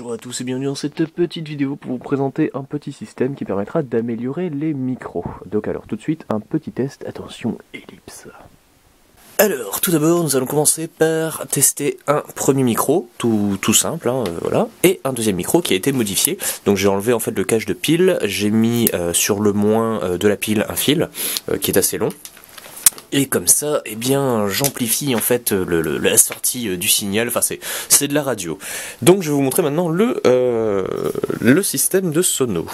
Bonjour à tous et bienvenue dans cette petite vidéo pour vous présenter un petit système qui permettra d'améliorer les micros. Donc alors tout de suite un petit test, attention ellipse. Alors tout d'abord nous allons commencer par tester un premier micro, tout simple, hein, voilà, et un deuxième micro qui a été modifié. Donc j'ai enlevé en fait le cache de pile, j'ai mis sur le moins de la pile un fil qui est assez long. Et comme ça, eh bien, j'amplifie en fait la sortie du signal, enfin c'est de la radio. Donc je vais vous montrer maintenant le système de sono.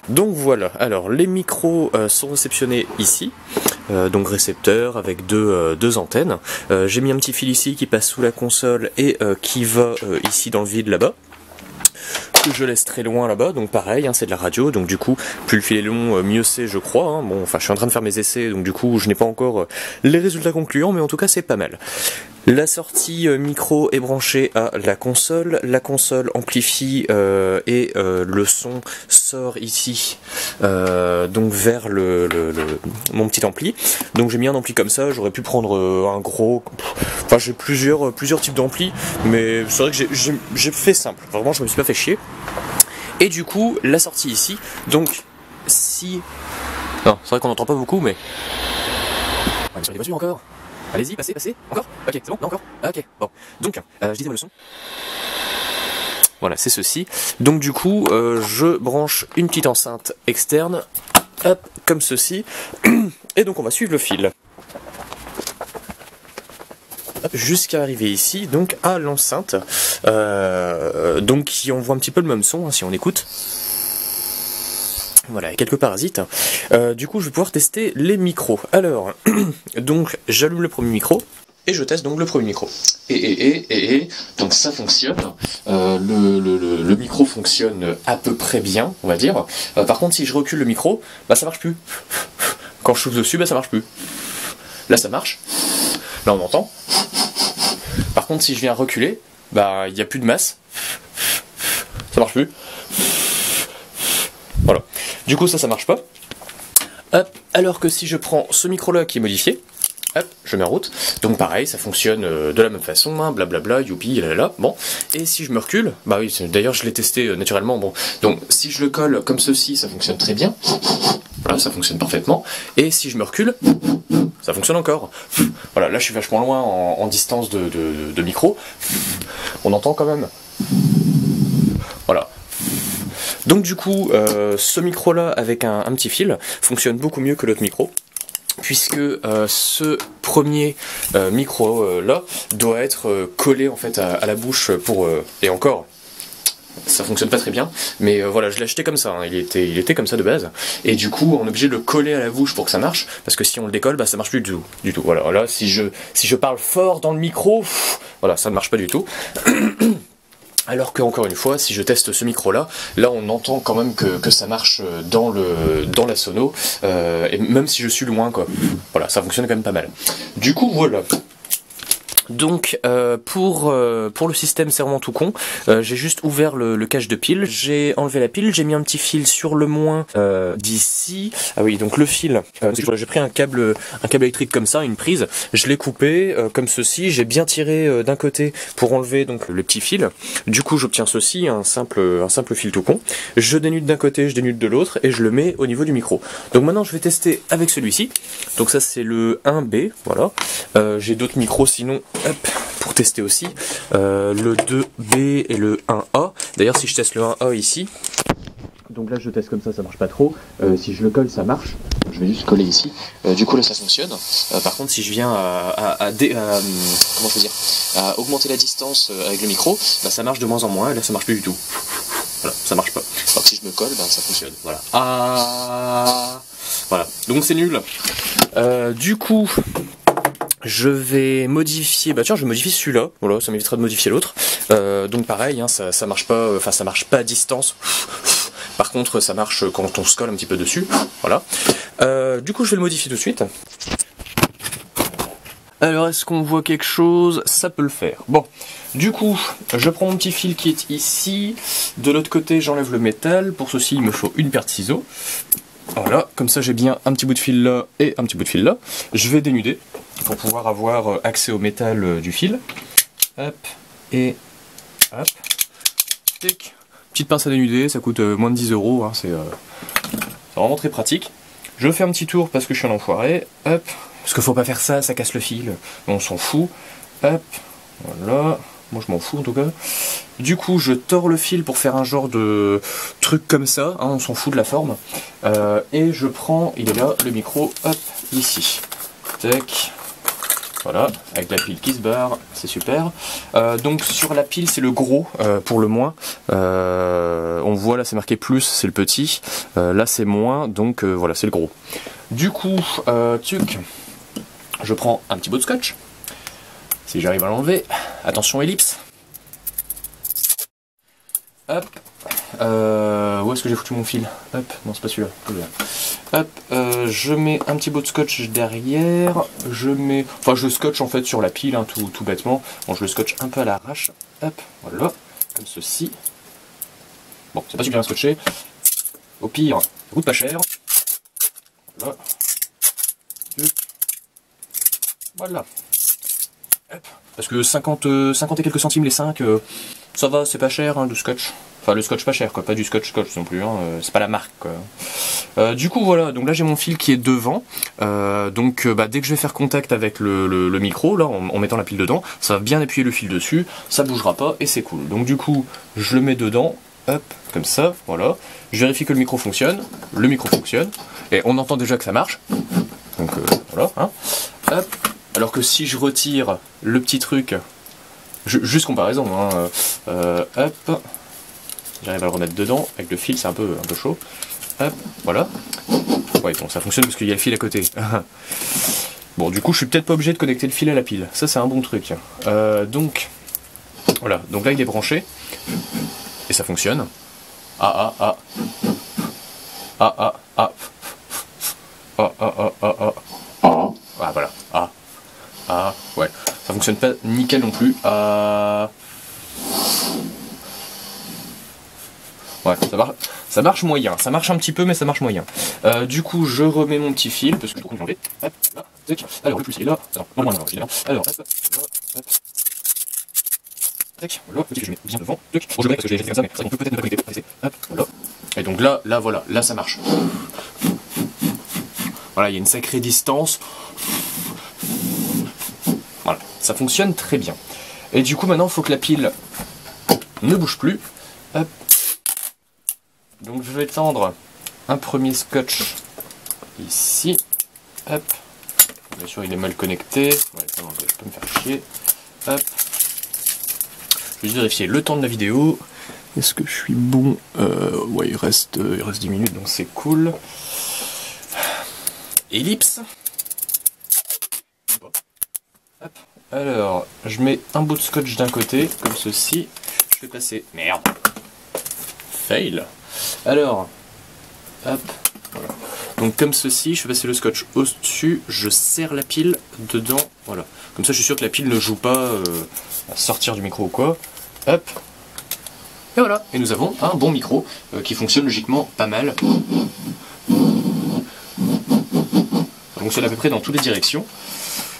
Donc voilà, alors les micros sont réceptionnés ici, donc récepteur avec deux antennes. J'ai mis un petit fil ici qui passe sous la console et qui va ici dans le vide là-bas. Que je laisse très loin là-bas, donc pareil, hein, c'est de la radio, donc du coup, plus le fil est long, mieux c'est je crois, hein. Bon, enfin je suis en train de faire mes essais, donc du coup je n'ai pas encore les résultats concluants, mais en tout cas c'est pas mal. La sortie micro est branchée à la console amplifie et le son sort ici, donc vers mon petit ampli. Donc j'ai mis un ampli comme ça, j'aurais pu prendre un gros, enfin j'ai plusieurs types d'amplis, mais c'est vrai que j'ai fait simple, vraiment je me suis pas fait chier. Et du coup, la sortie ici, donc si... Non, c'est vrai qu'on n'entend pas beaucoup, mais... Ouais, mais sur les voitures encore. Allez-y, passez, encore. Ok, c'est bon, non, encore. Ok, bon. Donc, je disais le son. Voilà, c'est ceci. Donc du coup, je branche une petite enceinte externe, hop, comme ceci. Et donc on va suivre le fil. Jusqu'à arriver ici, donc à l'enceinte, donc qui envoie un petit peu le même son, hein, si on écoute. Voilà, quelques parasites. Du coup, je vais pouvoir tester les micros. Alors, donc j'allume le premier micro. Et je teste donc le premier micro. Et donc ça fonctionne. Le micro fonctionne à peu près bien, on va dire. Par contre, si je recule le micro, bah ça marche plus. Quand je souffle dessus, bah ça marche plus. Là, ça marche. Là, on entend. Par contre, si je viens reculer, bah il n'y a plus de masse. Ça marche plus. Voilà. Du coup, ça marche pas. Hop. Alors que si je prends ce micro-là qui est modifié, hop, je mets en route. Donc pareil, ça fonctionne de la même façon, hein, blablabla, youpi, là. Bon. Et si je me recule, bah oui, d'ailleurs je l'ai testé naturellement. Bon. Donc si je le colle comme ceci, ça fonctionne très bien. Voilà, ça fonctionne parfaitement. Et si je me recule, ça fonctionne encore. Voilà, là je suis vachement loin en distance de micro. On entend quand même. Voilà. Donc du coup, ce micro-là avec un petit fil fonctionne beaucoup mieux que l'autre micro. Puisque ce premier micro là doit être collé en fait à la bouche pour et encore ça fonctionne pas très bien, mais voilà, je l'ai acheté comme ça, hein. il était comme ça de base, et du coup on est obligé de le coller à la bouche pour que ça marche, parce que si on le décolle, bah ça marche plus du tout. Voilà, là si je parle fort dans le micro, voilà, ça ne marche pas du tout. Alors que, encore une fois, si je teste ce micro-là, là on entend quand même que ça marche dans la sono, et même si je suis loin, quoi. Voilà, ça fonctionne quand même pas mal. Du coup, voilà. Donc pour le système c'est vraiment tout con, j'ai juste ouvert le cache de pile, j'ai enlevé la pile, j'ai mis un petit fil sur le moins d'ici. Ah oui, donc le fil, j'ai pris un câble électrique comme ça, une prise, je l'ai coupé comme ceci, j'ai bien tiré d'un côté pour enlever donc le petit fil. Du coup j'obtiens ceci, un simple fil tout con. Je dénude d'un côté, je dénude de l'autre et je le mets au niveau du micro. Donc maintenant je vais tester avec celui-ci. Donc ça c'est le 1B, voilà. J'ai d'autres micros sinon. Hop, pour tester aussi le 2B et le 1A. D'ailleurs si je teste le 1A ici, donc là je teste comme ça marche pas trop. Si je le colle ça marche. Je vais juste coller ici. Du coup là ça fonctionne. Par contre si je viens comment je veux dire, à augmenter la distance avec le micro, bah, ça marche de moins en moins et là ça marche plus du tout. Voilà, ça marche pas. Alors que si je me colle, bah, ça fonctionne. Voilà. Voilà. Donc c'est nul. Du coup. Je vais modifier, bah tiens je vais modifier celui-là, voilà, ça m'évitera de modifier l'autre. Donc pareil, hein, ça marche pas, enfin ça marche pas à distance. Par contre ça marche quand on se colle un petit peu dessus, voilà. Du coup je vais le modifier tout de suite. Alors est-ce qu'on voit quelque chose? Ça peut le faire. Bon, du coup je prends mon petit fil qui est ici, de l'autre côté j'enlève le métal, pour ceci il me faut une paire de ciseaux. Voilà, comme ça j'ai bien un petit bout de fil là et un petit bout de fil là. Je vais dénuder pour pouvoir avoir accès au métal du fil. Hop, et Hop. Tic. Petite pince à dénuder, ça coûte moins de 10 €, hein, c'est vraiment très pratique. Je fais un petit tour parce que je suis un enfoiré. Hop. Parce qu'il faut pas faire ça, ça casse le fil. On s'en fout. Hop. Voilà. Moi je m'en fous en tout cas. Du coup je tords le fil pour faire un genre de truc comme ça, hein, on s'en fout de la forme. Et je prends, il est là, le micro, hop, ici. Tac. Voilà, avec la pile qui se barre, c'est super. Donc sur la pile c'est le gros pour le moins. On voit là c'est marqué plus, c'est le petit. Là c'est moins, donc voilà c'est le gros. Du coup, tuc, je prends un petit bout de scotch. Si j'arrive à l'enlever, attention ellipse. Hop. Où est-ce que j'ai foutu mon fil? Hop, non c'est pas celui-là. Hop, je mets un petit bout de scotch derrière. Je mets, enfin je scotche en fait sur la pile, hein, tout bêtement. Bon, je le scotche un peu à l'arrache. Hop, voilà, comme ceci. Bon, c'est pas super bien scotché. Au pire, ça coûte pas cher. Voilà. Voilà. Hop. Parce que 50 et quelques centimes les 5, ça va, c'est pas cher, hein, du scotch. Enfin, le scotch pas cher, quoi, pas du scotch non plus, hein, c'est pas la marque, quoi. Du coup, voilà, donc là j'ai mon fil qui est devant, donc dès que je vais faire contact avec le micro, là, en mettant la pile dedans, ça va bien appuyer le fil dessus, ça bougera pas, et c'est cool. Donc du coup, je le mets dedans, hop, comme ça, voilà. Je vérifie que le micro fonctionne, et on entend déjà que ça marche. Donc voilà, hein. Hop. Alors que si je retire le petit truc, juste comparaison, hein, hop, j'arrive à le remettre dedans, avec le fil c'est un peu chaud, hop, voilà. Ouais, bon, ça fonctionne parce qu'il y a le fil à côté. Bon, du coup je suis peut-être pas obligé de connecter le fil à la pile, ça c'est un bon truc. Donc, voilà, donc là il est branché, et ça fonctionne. Ah, ah, ah, ah, ah, ah, ah, ah, ah, ah, ah, ah, voilà, ah. Ah, ouais, ça fonctionne pas nickel non plus. Ouais, ça marche moyen. Ça marche un petit peu, mais ça marche moyen. Du coup, je remets mon petit fil, parce que je trouve que j'ai enlevé. Hop, là, tac. Alors, le plus il est là. Alors, non, non, il est là. Alors, hop, là, hop. Tac, voilà, petit que je mets bien devant. Tac. Bon, je mets parce que j'ai fait comme ça, mais c'est vrai qu'on peut peut-être ne pas connecter. Hop, voilà. Et donc là, voilà, là ça marche. Voilà, il y a une sacrée distance. Voilà, ça fonctionne très bien. Et du coup, maintenant, il faut que la pile ne bouge plus. Hop. Donc, je vais tendre un premier scotch ici. Hop. Bien sûr, il est mal connecté. Ouais, ça, je peux me faire chier. Hop. Je vais juste vérifier le temps de la vidéo. Est-ce que je suis bon? Ouais, il reste 10 minutes, donc c'est cool. Ellipse. Hop. Alors, je mets un bout de scotch d'un côté, comme ceci. Je vais passer... Merde. Fail. Alors, hop. Voilà. Donc comme ceci, je vais passer le scotch au-dessus, je serre la pile dedans, voilà. Comme ça, je suis sûr que la pile ne joue pas à sortir du micro ou quoi. Hop. Et voilà. Et nous avons un bon micro qui fonctionne logiquement pas mal. Ça fonctionne à peu près dans toutes les directions.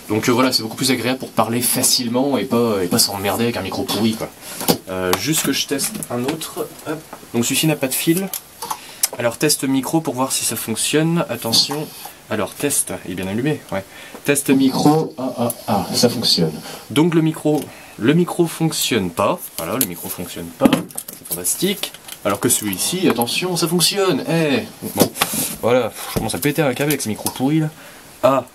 Donc voilà, c'est beaucoup plus agréable pour parler facilement et pas s'emmerder avec un micro pourri, quoi. Juste que je teste un autre. Hop. Donc celui-ci n'a pas de fil. Alors test micro pour voir si ça fonctionne. Attention. Alors test, il est bien allumé, ouais. Test micro. Ça fonctionne. Donc le micro fonctionne pas. Voilà, le micro fonctionne pas. C'est fantastique. Alors que celui-ci, attention, ça fonctionne. Bon, voilà, je commence à péter un câble avec ce micro pourri là. Ah.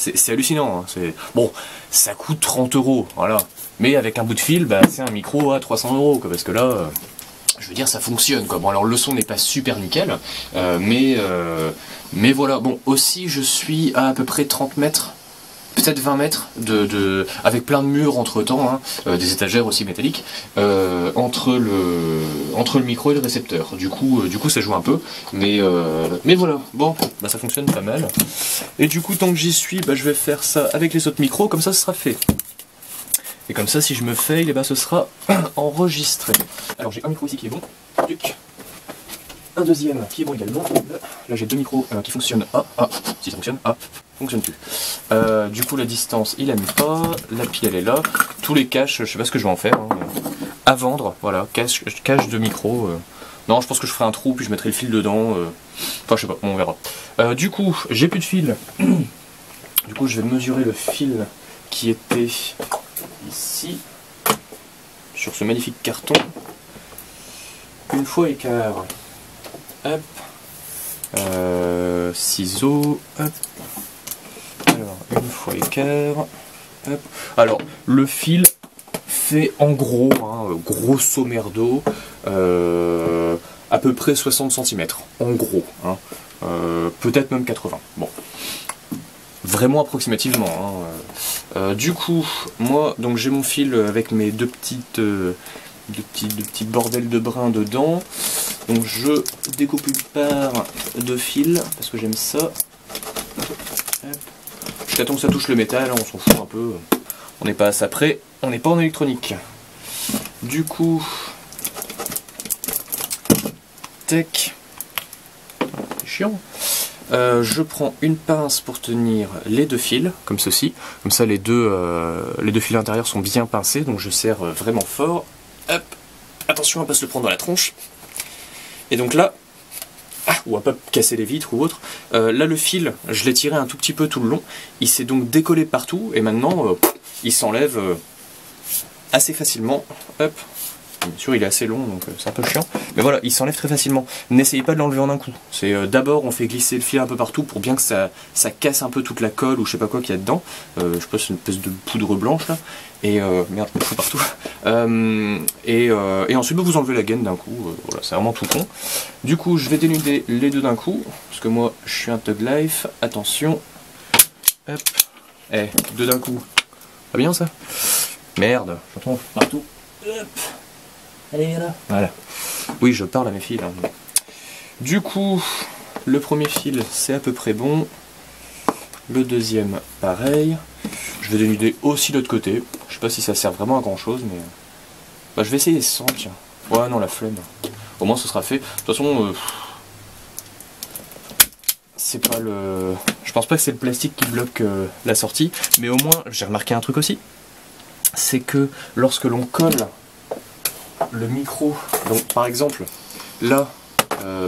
C'est hallucinant, hein. Bon, ça coûte 30 €, voilà. Mais avec un bout de fil, c'est un micro à 300 €, quoi, parce que là, je veux dire, ça fonctionne, quoi. Bon, alors le son n'est pas super nickel, mais voilà. Bon, aussi, je suis à peu près 30 mètres, peut-être 20 mètres, avec plein de murs entre-temps, hein, des étagères aussi métalliques, entre le micro et le récepteur. Du coup ça joue un peu, mais voilà, bon, ça fonctionne pas mal. Et du coup, tant que j'y suis, je vais faire ça avec les autres micros, comme ça ce sera fait. Et comme ça, si je me fail, ce sera enregistré. Alors j'ai un micro ici qui est bon, un deuxième qui est bon également. Là j'ai deux micros qui fonctionnent. Si ça fonctionne, fonctionne plus. Du coup la distance il a mis pas, la pile elle est là, tous les caches, je sais pas ce que je vais en faire. Hein. à vendre, voilà, cache de micro. Non, je pense que je ferai un trou, puis je mettrai le fil dedans. Enfin, je sais pas, on verra. Du coup, j'ai plus de fil. Du coup, je vais mesurer le fil qui était ici, sur ce magnifique carton. Une fois écart. Hop. Ciseaux. Hop. Alors, une fois écart. Hop. Alors, le fil fait en gros, hein, grosso merdo, à peu près 60 cm. En gros. Hein. Peut-être même 80. Bon. Vraiment approximativement. Hein. Du coup, moi, donc j'ai mon fil avec mes deux petits bordels de brins dedans. Donc je découpe une part de fil parce que j'aime ça. Jusqu'à temps que ça touche le métal, on s'en fout un peu. On n'est pas à ça près, on n'est pas en électronique. Du coup, tac, c'est chiant. Je prends une pince pour tenir les deux fils, comme ceci. Comme ça, les deux fils intérieurs sont bien pincés, donc je serre vraiment fort. Hop, attention à ne pas se le prendre dans la tronche. Et donc là, ou à pas casser les vitres ou autre. Là, le fil, je l'ai tiré un tout petit peu tout le long. Il s'est donc décollé partout, et maintenant, il s'enlève assez facilement. Hop. Bien sûr, il est assez long, donc c'est un peu chiant. Mais voilà, il s'enlève très facilement. N'essayez pas de l'enlever en un coup. C'est d'abord, on fait glisser le fil un peu partout pour bien que ça casse un peu toute la colle ou je sais pas quoi qu'il y a dedans. Je sais pas, c'est une espèce de poudre blanche là. Et merde, je me fous partout. Et ensuite, vous enlevez la gaine d'un coup. Voilà, c'est vraiment tout con. Du coup, je vais dénuder les deux d'un coup. Parce que moi, je suis un Thug Life. Attention. Hop. Deux d'un coup. Pas bien ça? Merde, j'entends partout. Hop. Allez, viens là. Voilà. Oui, je parle à mes fils. Hein. Du coup, le premier fil, c'est à peu près bon. Le deuxième, pareil. Je vais dénuder aussi l'autre côté. Je sais pas si ça sert vraiment à grand chose, mais... Bah, je vais essayer sans, tiens. Ouais, non, la flemme. Au moins, ce sera fait. De toute façon, c'est pas le... Je pense pas que c'est le plastique qui bloque la sortie. Mais au moins, j'ai remarqué un truc aussi. C'est que lorsque l'on colle le micro, donc par exemple là,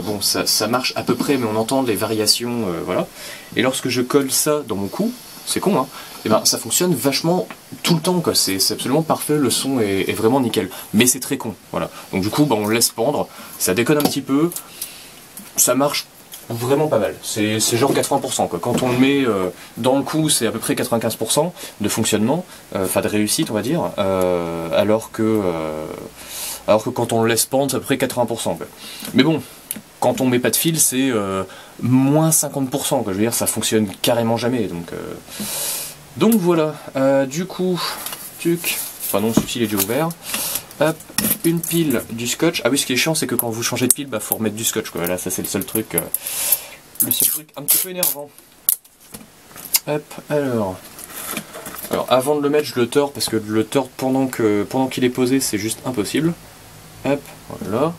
bon ça marche à peu près, mais on entend les variations, voilà. Et lorsque je colle ça dans mon cou, c'est con, hein, et ben ça fonctionne vachement tout le temps, quoi. C'est absolument parfait, le son est vraiment nickel. Mais c'est très con, voilà. Donc du coup, bah, on le laisse pendre, ça déconne un petit peu, ça marche vraiment pas mal. C'est genre 80%, quoi. Quand on le met dans le cou, c'est à peu près 95% de fonctionnement, enfin de réussite, on va dire, alors que quand on le laisse pendre, c'est à peu près 80%. Quoi. Mais bon, quand on met pas de fil, c'est moins 50%. Quoi. Je veux dire, ça fonctionne carrément jamais. Donc voilà. Du coup, tuc. Enfin non, celui-ci il est déjà ouvert. Hop, une pile, du scotch. Ah oui, ce qui est chiant, c'est que quand vous changez de pile, bah faut remettre du scotch. Quoi. Là, ça c'est le seul truc un petit peu énervant. Hop, alors avant de le mettre, je le tords parce que de le tordre pendant qu'il est posé, c'est juste impossible. Hop, voilà.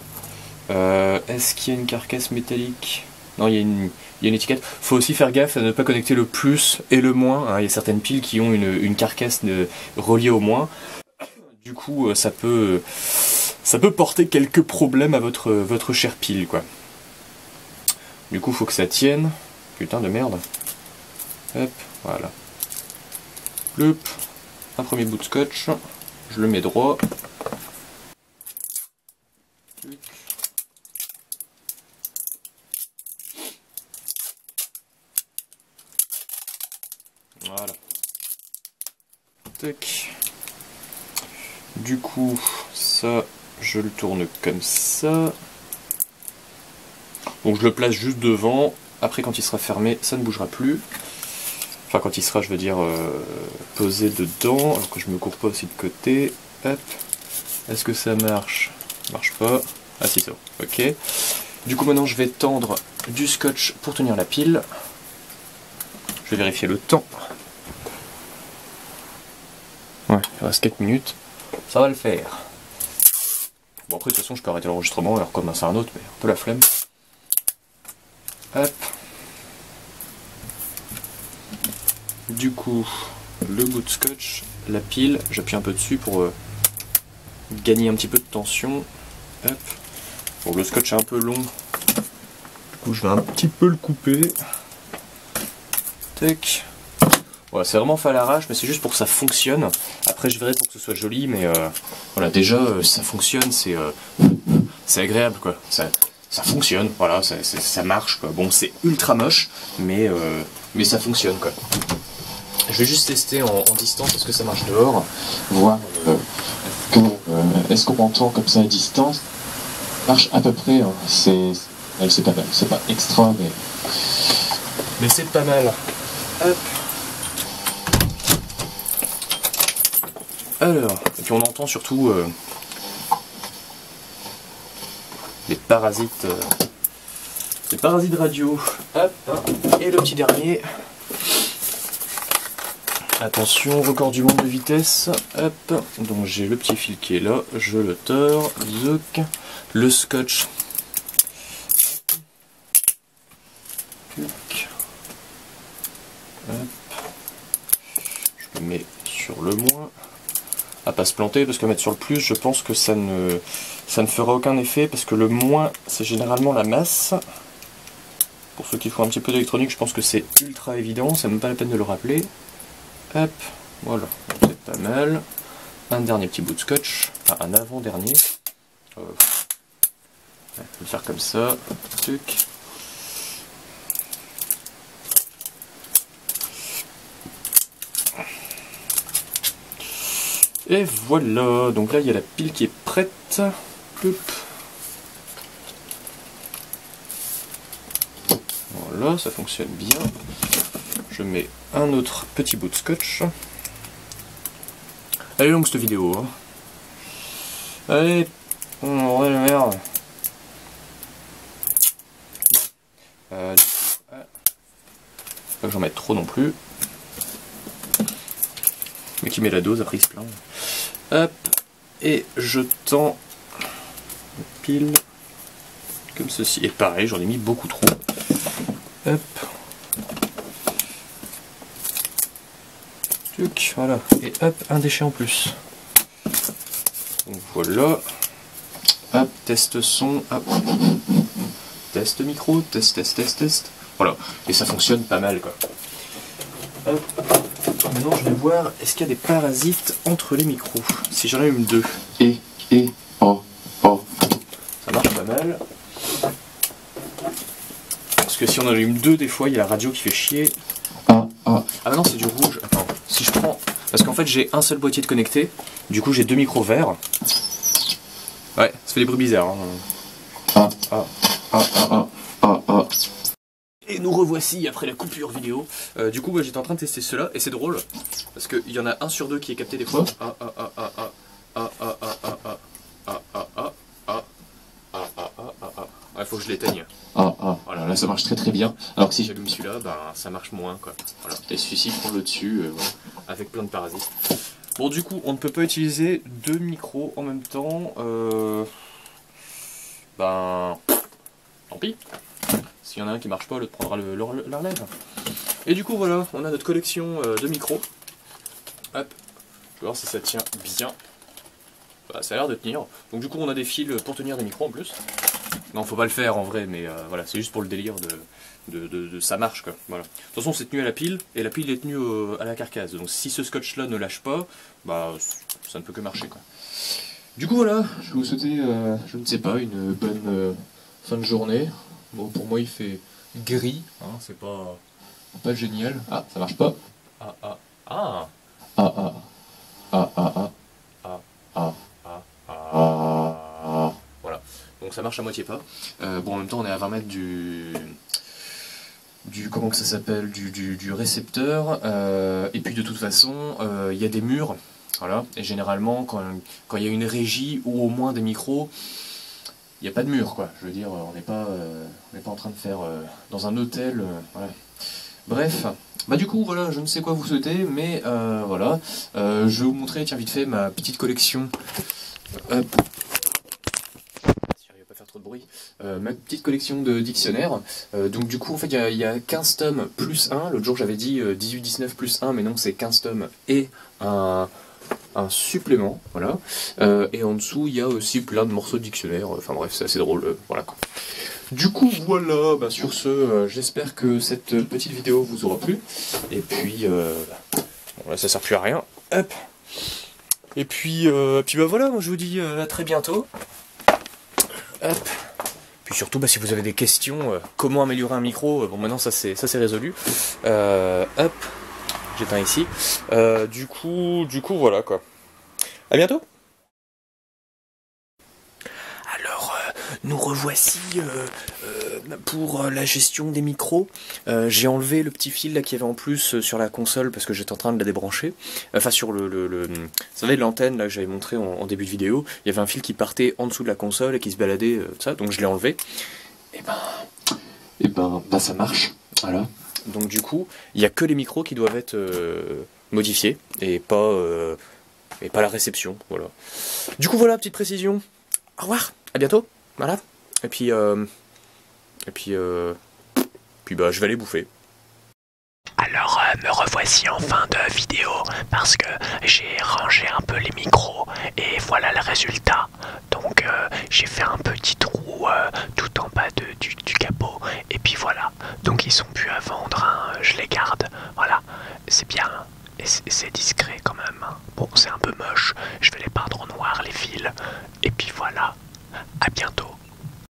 Est-ce qu'il y a une carcasse métallique? Non, il y a une étiquette. Faut aussi faire gaffe à ne pas connecter le plus et le moins. Hein. Il y a certaines piles qui ont une carcasse reliée au moins. Du coup, ça peut porter quelques problèmes à votre chère pile, quoi. Du coup, faut que ça tienne. Putain de merde. Hop, voilà. Hop, un premier bout de scotch. Je le mets droit. Voilà. Tac. Du coup, ça, je le tourne comme ça. Donc je le place juste devant. Après, quand il sera fermé, ça ne bougera plus. Enfin, quand il sera, je veux dire, posé dedans. Alors que je me cours pas aussi de côté. Hop. Est-ce que ça marche? Ça marche pas. Ah si, ça va. Ok. Du coup, maintenant, je vais tendre du scotch pour tenir la pile. Je vais vérifier le temps. Ouais, il reste 4 minutes. Ça va le faire. Bon, après, de toute façon, je peux arrêter l'enregistrement et recommencer un autre, mais un peu la flemme. Hop. Du coup, le bout de scotch, la pile, j'appuie un peu dessus pour gagner un petit peu de tension. Hop. Bon, le scotch est un peu long, du coup je vais un petit peu le couper. Tac. Voilà, c'est vraiment fait à l'arrache, mais c'est juste pour que ça fonctionne. Après je verrai pour que ce soit joli, mais voilà, déjà ça fonctionne, c'est agréable quoi. Ça fonctionne, voilà, ça marche quoi. Bon, c'est ultra moche, mais ça fonctionne quoi. Je vais juste tester en distance, est-ce que ça marche dehors. Voir est-ce qu'on m'entend comme ça à distance. Marche à peu près, hein. C'est pas mal, c'est pas extra, mais c'est pas mal. Hop. Alors, et puis on entend surtout les parasites radio. Hop, et le petit dernier. Attention, record du monde de vitesse. Hop, donc j'ai le petit fil qui est là, je le tords, zouk, le scotch. Hop. Je le mets sur le moins. À pas se planter, parce que mettre sur le plus, je pense que ça ne fera aucun effet, parce que le moins, c'est généralement la masse. Pour ceux qui font un petit peu d'électronique, je pense que c'est ultra évident, ça n'est même pas la peine de le rappeler. Hop, voilà, c'est pas mal. Un dernier petit bout de scotch, enfin un avant-dernier. Je vais le faire comme ça. Tuc. Et voilà, donc là il y a la pile qui est prête. Ploup. Voilà, ça fonctionne bien. Je mets un autre petit bout de scotch. Elle est longue cette vidéo. Hein. Allez, ouais la merde. Pas que j'en mette trop non plus. Mais qui met la dose, après il se plaint. Hop, et je tends la pile comme ceci. Et pareil, j'en ai mis beaucoup trop. Hop. Tuc, voilà. Et hop, un déchet en plus. Donc voilà. Hop, test son. Hop. Test micro, test. Voilà. Et ça fonctionne pas mal quoi. Hop. Maintenant je vais voir, est-ce qu'il y a des parasites entre les micros? Si j'en allume deux. Oh. Ça marche pas mal. Parce que si on en allume deux, des fois il y a la radio qui fait chier. Ah non, c'est du rouge. Attends, si je prends... Parce qu'en fait j'ai un seul boîtier de connecté, du coup j'ai deux micros verts. Ouais, ça fait des bruits bizarres. Hein. Et nous revoici après la coupure vidéo. Du coup, j'étais en train de tester cela et c'est drôle parce qu'il y en a un sur deux qui est capté des fois. Il faut que je l'éteigne. Voilà, là ça marche très bien. Alors que si j'allume celui-là, ben ça marche moins quoi. Voilà. Et celui-ci prend le dessus avec plein de parasites. Bon, du coup, on ne peut pas utiliser deux micros en même temps. Ben, tant pis. S'il y en a un qui marche pas, l'autre prendra la relève. Et du coup, voilà, on a notre collection de micros. Hop, je vais voir si ça tient bien. Bah, ça a l'air de tenir. Donc du coup, on a des fils pour tenir des micros en plus. Non, faut pas le faire en vrai, mais voilà, c'est juste pour le délire de ça marche quoi. Voilà. De toute façon, c'est tenu à la pile, et la pile est tenue à la carcasse. Donc si ce scotch-là ne lâche pas, bah ça ne peut que marcher quoi. Du coup, voilà, je vais vous souhaiter, je ne sais pas, une bonne fin de journée. Bon, pour moi, il fait gris, hein, c'est pas génial. Ah, ça marche pas. Voilà, donc ça marche à moitié pas. Bon, en même temps, on est à 20 mètres du comment que ça s'appelle, du récepteur. Et puis de toute façon, il y a des murs. Voilà, et généralement, quand il y a une régie ou au moins des micros, il n'y a pas de mur, quoi. Je veux dire, on n'est pas en train de faire dans un hôtel, voilà. Bref, bah du coup, voilà, je ne sais quoi vous souhaiter, mais voilà. Je vais vous montrer, tiens, vite fait, ma petite collection. Hop. Je vais pas faire trop de bruit. Ma petite collection de dictionnaires. Donc du coup, en fait, il y a 15 tomes plus 1. L'autre jour, j'avais dit 18-19 plus 1, mais non, c'est 15 tomes et un un supplément, voilà. Et en dessous, il y a aussi plein de morceaux de dictionnaire. Enfin bref, c'est assez drôle, voilà quoi. Du coup, voilà, bah, sur ce, j'espère que cette petite vidéo vous aura plu. Et puis, bon, là, ça sert plus à rien. Hop. Et puis bah voilà, moi je vous dis à très bientôt. Hop. Puis surtout, bah, si vous avez des questions, comment améliorer un micro, bon maintenant ça c'est résolu. Hop. J'éteins ici. Du coup, voilà quoi. À bientôt. Alors, nous revoici pour la gestion des micros. J'ai enlevé le petit fil là qu'il y avait en plus sur la console parce que j'étais en train de la débrancher. Enfin sur vous savez l'antenne là que j'avais montré en début de vidéo, il y avait un fil qui partait en dessous de la console et qui se baladait, ça, donc je l'ai enlevé. Et ben ça marche. Voilà. Donc du coup, il n'y a que les micros qui doivent être modifiés et pas la réception. Voilà. Du coup voilà, petite précision. Au revoir, à bientôt. Voilà. Et puis bah je vais aller bouffer. Alors me revoici en fin de vidéo parce que j'ai rangé un peu les micros et voilà le résultat. Donc j'ai fait un petit trou tout en bas du capot et puis voilà. Donc ils sont plus à vendre, hein, je les garde. Voilà, c'est bien et c'est discret quand même. Hein. Bon, c'est un peu moche, je vais les peindre en noir les fils et puis voilà. À bientôt.